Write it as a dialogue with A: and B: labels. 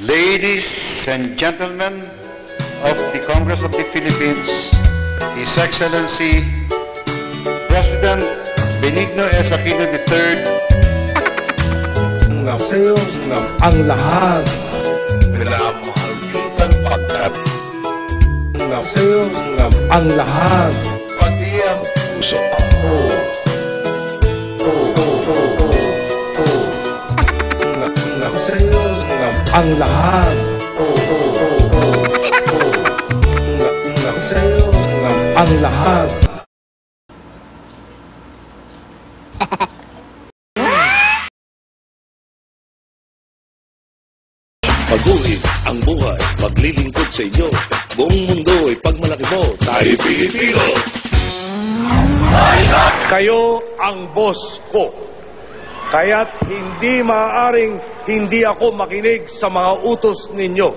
A: Ladies and gentlemen of the Congress of the Philippines, His Excellency President Benigno S. Aquino III.
B: Nasa'yo ang lahat.
C: Pinamahal kitang pagkat.
B: Nasa'yo ang lahat.
C: Pati ang puso ko.
B: Nasa'yo ang lahat. Nasa'yo ang lahat.
D: Paguhin ang buhay, maglilingkod sa inyo. Buong mundo ay pagmalaki mo, tayo Pilipino.
E: Kayo ang boss ko. Kaya't hindi maaaring hindi ako makinig sa mga utos ninyo.